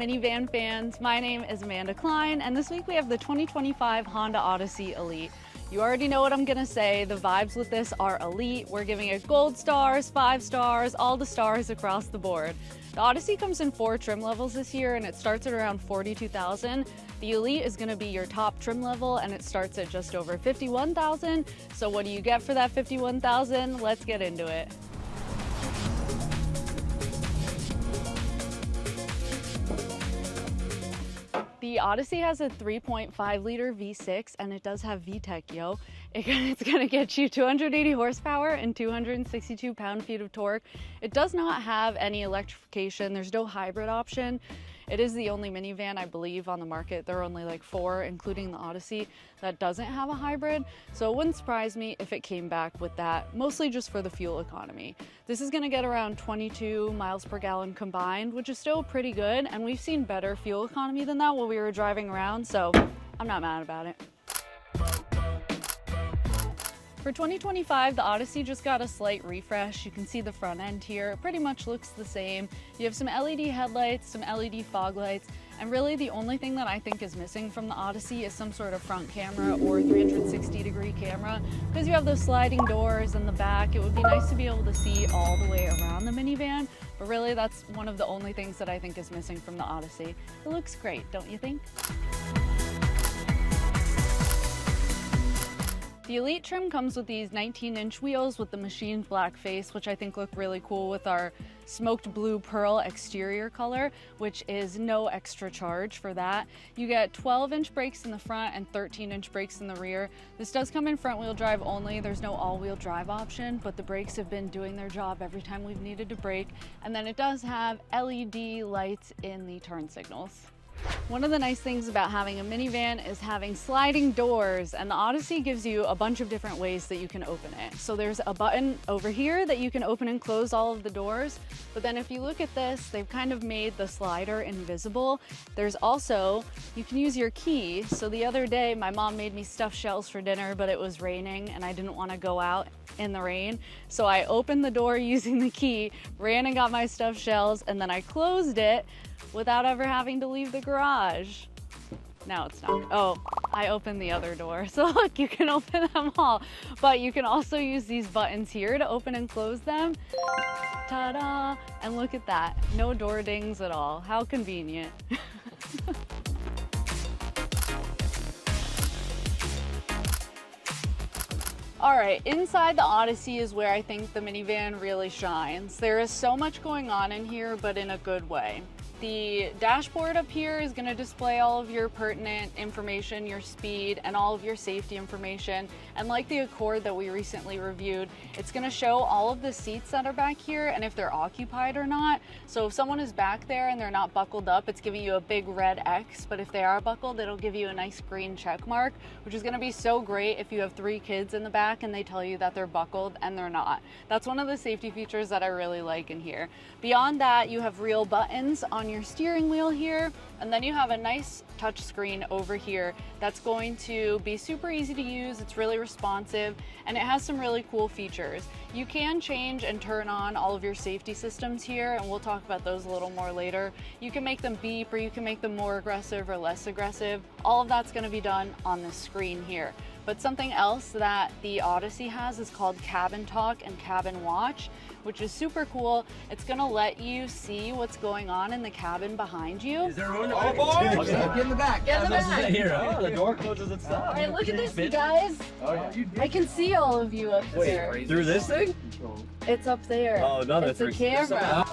minivan fans. My name is Amanda Cline, and this week we have the 2025 Honda Odyssey Elite. You already know what I'm gonna say. The vibes with this are elite. We're giving it gold stars, 5 stars, all the stars across the board. The Odyssey comes in 4 trim levels this year, and it starts at around $42,000. The Elite is gonna be your top trim level, and it starts at just over $51,000. So what do you get for that $51,000? Let's get into it. The Odyssey has a 3.5 liter V6, and it does have VTEC, yo. It's gonna get you 280 horsepower and 262 pound-feet of torque. It does not have any electrification. There's no hybrid option. It is the only minivan, I believe, on the market. There are only like 4, including the Odyssey, that doesn't have a hybrid. So it wouldn't surprise me if it came back with that, mostly just for the fuel economy. This is gonna get around 22 miles per gallon combined, which is still pretty good. And we've seen better fuel economy than that while we were driving around, so I'm not mad about it. For 2025, the Odyssey just got a slight refresh. You can see the front end here. It pretty much looks the same. You have some LED headlights, some LED fog lights, and really the only thing that I think is missing from the Odyssey is some sort of front camera or 360-degree camera. Because you have those sliding doors in the back, it would be nice to be able to see all the way around the minivan, but really that's one of the only things that I think is missing from the Odyssey. It looks great, don't you think? The Elite trim comes with these 19-inch wheels with the machined black face, which I think look really cool with our smoked blue pearl exterior color, which is no extra charge for that. You get 12-inch brakes in the front and 13-inch brakes in the rear. This does come in front-wheel drive only. There's no all-wheel drive option, but the brakes have been doing their job every time we've needed to brake. And then it does have LED lights in the turn signals. One of the nice things about having a minivan is having sliding doors, and the Odyssey gives you a bunch of different ways that you can open it. So there's a button over here that you can open and close all of the doors, but then if you look at this, they've kind of made the slider invisible. There's also, you can use your key. So the other day, my mom made me stuffed shells for dinner, but it was raining and I didn't want to go out in the rain. So I opened the door using the key, ran and got my stuffed shells, and then I closed it without ever having to leave the garage. Now it's not. Oh, I opened the other door. So look, you can open them all, but you can also use these buttons here to open and close them. Ta-da! And look at that. No door dings at all. How convenient. All right, inside the Odyssey is where I think the minivan really shines. There is so much going on in here, but in a good way. The dashboard up here is going to display all of your pertinent information, your speed, and all of your safety information. And like the Accord that we recently reviewed, it's going to show all of the seats that are back here and if they're occupied or not. So if someone is back there and they're not buckled up, it's giving you a big red X. But if they are buckled, it'll give you a nice green check mark, which is going to be so great if you have 3 kids in the back and they tell you that they're buckled and they're not. That's one of the safety features that I really like in here. Beyond that, you have real buttons on your steering wheel here, and then you have a nice touch screen over here that's going to be super easy to use. It's really responsive, and it has some really cool features. You can change and turn on all of your safety systems here, and we'll talk about those a little more later. You can make them beep, or you can make them more aggressive or less aggressive. All of that's going to be done on this screen here. But something else that the Odyssey has is called Cabin Talk and Cabin Watch, which is super cool. It's gonna let you see what's going on in the cabin behind you. Is there room to get in the back? Get in the back. Here. Oh, the door closes itself. All right, look at this, you guys. Oh, yeah. I can see all of you up there. Through this thing? It's up there. Oh, no, that's a camera.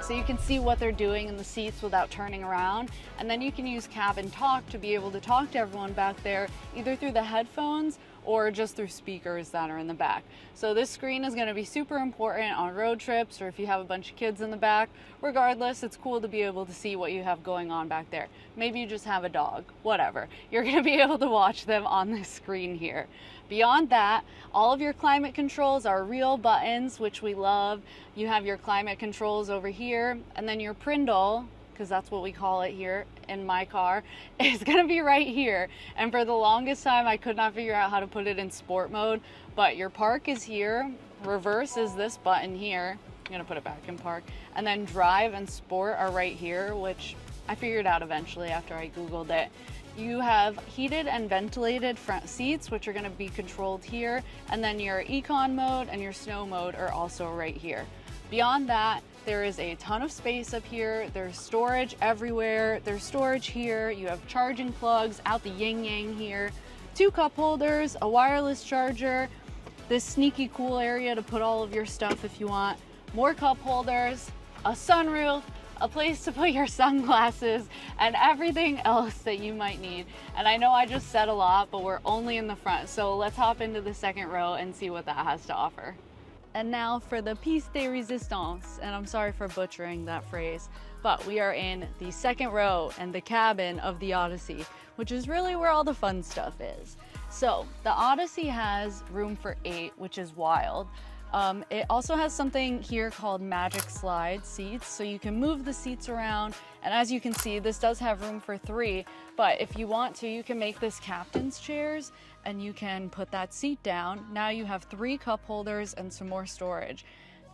So you can see what they're doing in the seats without turning around. And then you can use Cabin Talk to be able to talk to everyone back there, either through the headphones or just through speakers that are in the back. So this screen is going to be super important on road trips or if you have a bunch of kids in the back. Regardless, it's cool to be able to see what you have going on back there. Maybe you just have a dog, whatever. You're going to be able to watch them on this screen here. Beyond that, all of your climate controls are real buttons, which we love. You have your climate controls over here, and then your Prindle, because that's what we call it here in my car, is gonna be right here. And for the longest time, I could not figure out how to put it in sport mode, but your park is here. Reverse is this button here. I'm gonna put it back in park. And then drive and sport are right here, which I figured out eventually after I Googled it. You have heated and ventilated front seats, which are gonna be controlled here. And then your econ mode and your snow mode are also right here. Beyond that, there is a ton of space up here. There's storage everywhere. There's storage here. You have charging plugs out the yin yang here. 2 cup holders, a wireless charger, this sneaky cool area to put all of your stuff if you want, more cup holders, a sunroof, a place to put your sunglasses, and everything else that you might need. And I know I just said a lot, but we're only in the front, so let's hop into the second row and see what that has to offer. And now for the piece de resistance, and I'm sorry for butchering that phrase, but we are in the second row and the cabin of the Odyssey, which is really where all the fun stuff is. So the Odyssey has room for 8, which is wild. It also has something here called Magic Slide seats, so you can move the seats around, and as you can see, this does have room for 3, but if you want to, you can make this captain's chairs, and you can put that seat down. Now you have 3 cup holders and some more storage.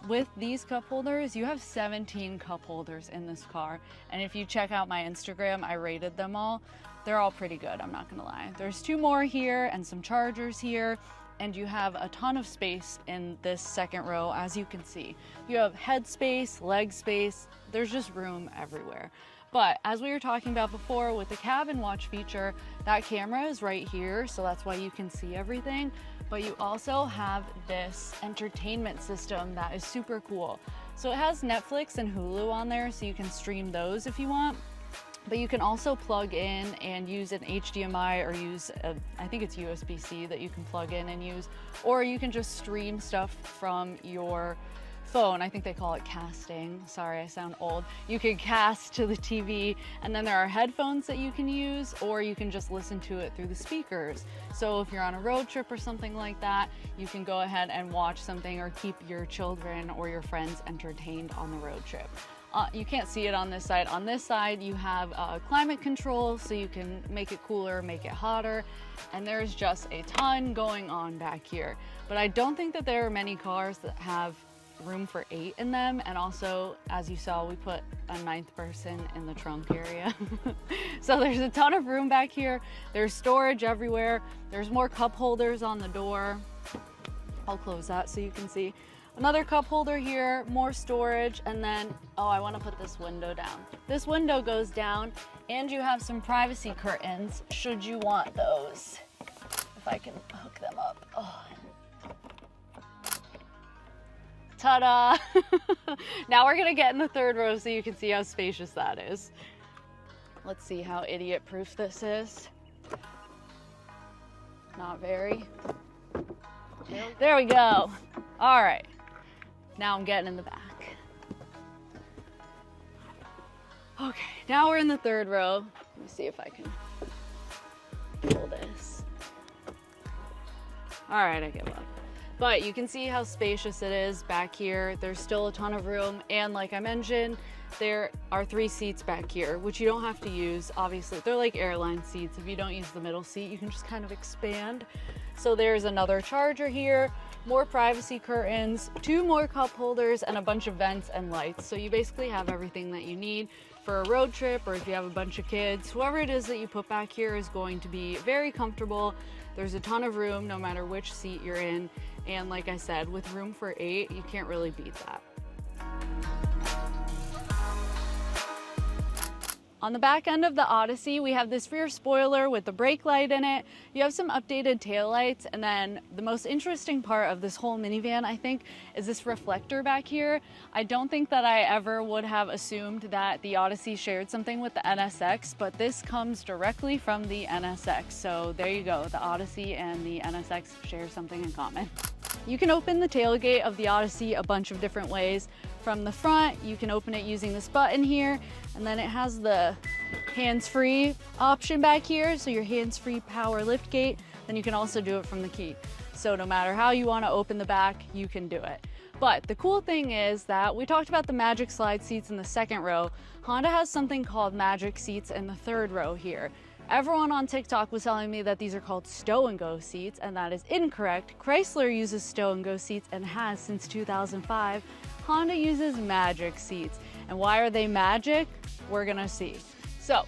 With these cup holders, you have 17 cup holders in this car, and if you check out my Instagram, I rated them all. They're all pretty good, I'm not gonna lie. There's 2 more here and some chargers here, and you have a ton of space in this second row, as you can see. You have head space, leg space, there's just room everywhere. But as we were talking about before with the CabinWatch feature, that camera is right here, so that's why you can see everything. But you also have this entertainment system that is super cool. So it has Netflix and Hulu on there, so you can stream those if you want. But you can also plug in and use an HDMI or use I think it's USB-C that you can plug in and use, or you can just stream stuff from your phone. I think they call it casting. Sorry, I sound old. You can cast to the TV, and then there are headphones that you can use, or you can just listen to it through the speakers. So if you're on a road trip or something like that, you can go ahead and watch something or keep your children or your friends entertained on the road trip. You can't see it on this side. On this side, you have climate control, so you can make it cooler, make it hotter, and there's just a ton going on back here. But I don't think that there are many cars that have room for 8 in them, and also, as you saw, we put a 9th person in the trunk area. So there's a ton of room back here. There's storage everywhere. There's more cup holders on the door. I'll close that so you can see. Another cup holder here, more storage, and then, oh, I want to put this window down. This window goes down, and you have some privacy curtains, should you want those. If I can hook them up. Oh. Ta-da! Now we're gonna get in the third row so you can see how spacious that is. Let's see how idiot-proof this is. Not very. There we go. All right. Now I'm getting in the back. Okay, now we're in the third row. Let me see if I can pull this. All right, I give up. But you can see how spacious it is back here. There's still a ton of room, and like I mentioned, there are 3 seats back here, which you don't have to use, obviously. They're like airline seats. If you don't use the middle seat, you can just kind of expand. So there's another charger here, more privacy curtains, 2 more cup holders, and a bunch of vents and lights. So you basically have everything that you need for a road trip, or if you have a bunch of kids. Whoever it is that you put back here is going to be very comfortable. There's a ton of room no matter which seat you're in. And like I said, with room for 8, you can't really beat that. On the back end of the Odyssey, we have this rear spoiler with the brake light in it. You have some updated taillights, and then the most interesting part of this whole minivan, I think, is this reflector back here. I don't think that I ever would have assumed that the Odyssey shared something with the NSX, but this comes directly from the NSX. So there you go, the Odyssey and the NSX share something in common. You can open the tailgate of the Odyssey a bunch of different ways. From the front, you can open it using this button here, and then it has the hands-free option back here, so your hands-free power lift gate. Then you can also do it from the key. So no matter how you want to open the back, you can do it. But the cool thing is that we talked about the Magic Slide seats in the second row. Honda has something called Magic seats in the third row here. Everyone on TikTok was telling me that these are called stow and go seats, and that is incorrect. Chrysler uses stow and go seats and has since 2005. Honda uses magic seats. And why are they magic? We're gonna see. So,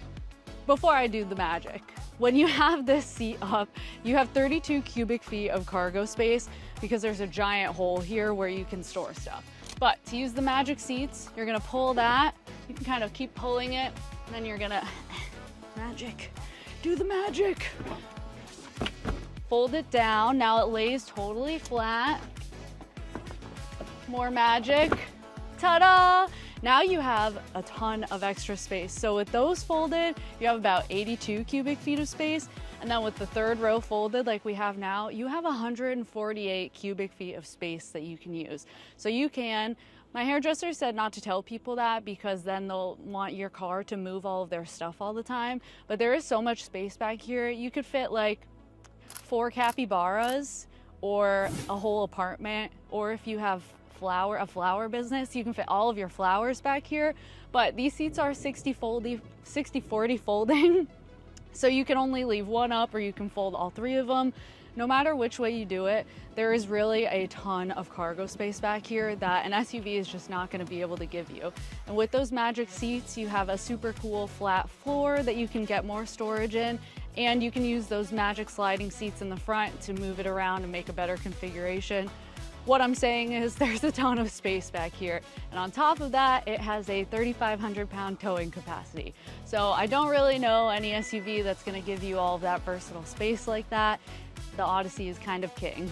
before I do the magic, when you have this seat up, you have 32 cubic feet of cargo space because there's a giant hole here where you can store stuff. But to use the magic seats, you're gonna pull that, you can kind of keep pulling it, and then you're gonna, magic, do the magic. Fold it down, now it lays totally flat. More magic, ta-da! Now you have a ton of extra space. So with those folded, you have about 82 cubic feet of space. And then with the third row folded like we have now, you have 148 cubic feet of space that you can use. So you can, my hairdresser said not to tell people that because then they'll want your car to move all of their stuff all the time. But there is so much space back here. You could fit like 4 capybaras or a whole apartment, or if you have a flower business, you can fit all of your flowers back here. But these seats are 60-40 folding, so you can only leave one up or you can fold all 3 of them. No matter which way you do it, there is really a ton of cargo space back here that an SUV is just not going to be able to give you. And with those magic seats, you have a super cool flat floor that you can get more storage in, and you can use those magic sliding seats in the front to move it around and make a better configuration. What I'm saying is there's a ton of space back here. And on top of that, it has a 3,500 pound towing capacity. So I don't really know any SUV that's gonna give you all of that versatile space like that. The Odyssey is kind of king.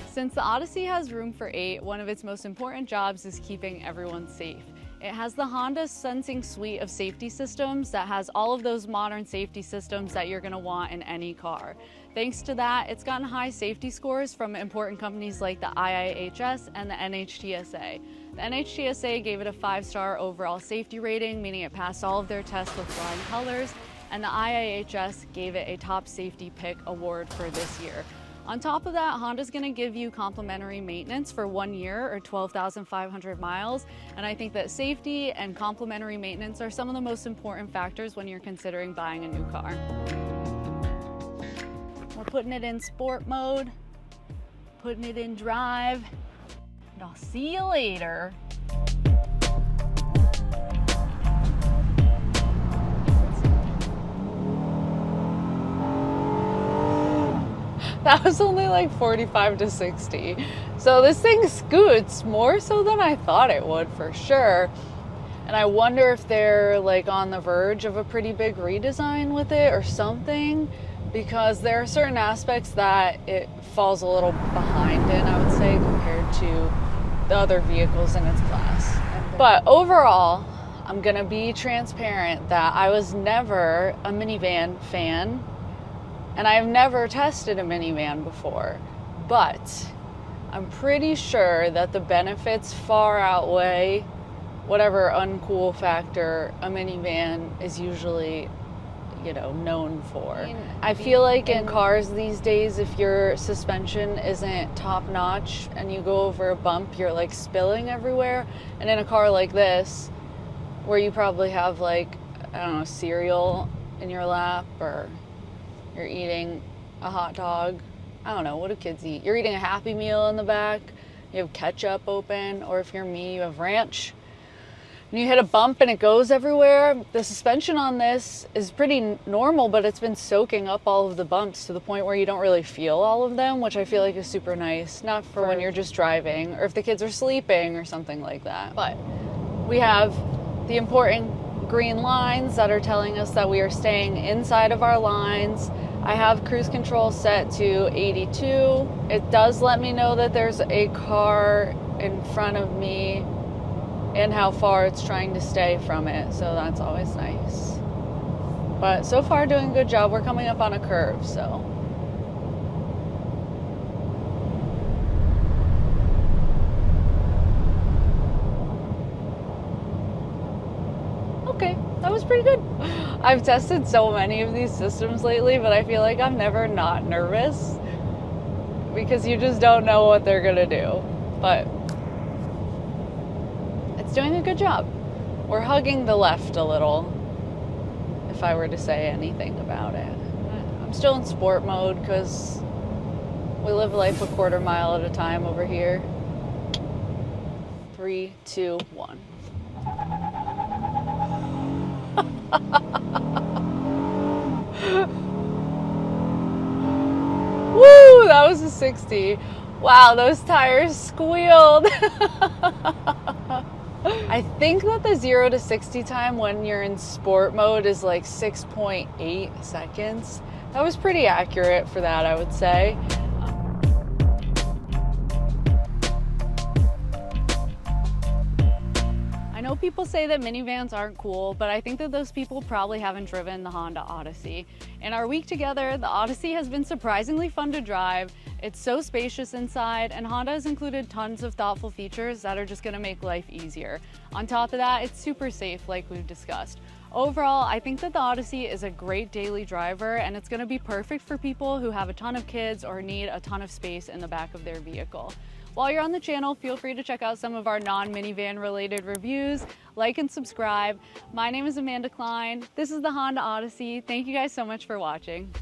Since the Odyssey has room for 8, one of its most important jobs is keeping everyone safe. It has the Honda Sensing suite of safety systems that has all of those modern safety systems that you're gonna want in any car. Thanks to that, it's gotten high safety scores from important companies like the IIHS and the NHTSA. The NHTSA gave it a 5-star overall safety rating, meaning it passed all of their tests with flying colors, and the IIHS gave it a top safety pick award for this year. On top of that, Honda's gonna give you complimentary maintenance for 1 year or 12,500 miles. And I think that safety and complimentary maintenance are some of the most important factors when you're considering buying a new car. We're putting it in sport mode, putting it in drive, and I'll see you later. That was only like 45 to 60. So this thing scoots more so than I thought it would for sure. And I wonder if they're like on the verge of a pretty big redesign with it or something, because there are certain aspects that it falls a little behind in, I would say, compared to the other vehicles in its class. But overall, I'm gonna be transparent that I was never a minivan fan. And I've never tested a minivan before, but I'm pretty sure that the benefits far outweigh whatever uncool factor a minivan is usually, you know, known for. I feel like in cars these days, if your suspension isn't top notch and you go over a bump, you're like spilling everywhere. And in a car like this, where you probably have like, I don't know, cereal in your lap, or you're eating a hot dog. I don't know, what do kids eat? You're eating a Happy Meal in the back. You have ketchup open, or if you're me, you have ranch. And you hit a bump and it goes everywhere. The suspension on this is pretty normal, but it's been soaking up all of the bumps to the point where you don't really feel all of them, which I feel like is super nice. Not for when you're just driving, or if the kids are sleeping or something like that. But we have the important green lines that are telling us that we are staying inside of our lines. I have cruise control set to 82. It does let me know that there's a car in front of me and how far it's trying to stay from it, so that's always nice. But so far, doing a good job. We're coming up on a curve, so. Okay, that was pretty good. I've tested so many of these systems lately, but I feel like I'm never not nervous because you just don't know what they're gonna do. But it's doing a good job. We're hugging the left a little, if I were to say anything about it. I'm still in sport mode because we live life a quarter mile at a time over here. 3, 2, 1. Woo, that was a 60. Wow, those tires squealed. I think that the 0 to 60 time when you're in sport mode is like 6.8 seconds. That was pretty accurate for that, I would say. I know people say that minivans aren't cool, but I think that those people probably haven't driven the Honda Odyssey. In our week together, the Odyssey has been surprisingly fun to drive. It's so spacious inside, and Honda has included tons of thoughtful features that are just gonna make life easier. On top of that, it's super safe like we've discussed. Overall, I think that the Odyssey is a great daily driver, and it's gonna be perfect for people who have a ton of kids or need a ton of space in the back of their vehicle. While you're on the channel, feel free to check out some of our non-minivan related reviews, like and subscribe. My name is Amanda Cline. This is the Honda Odyssey. Thank you guys so much for watching.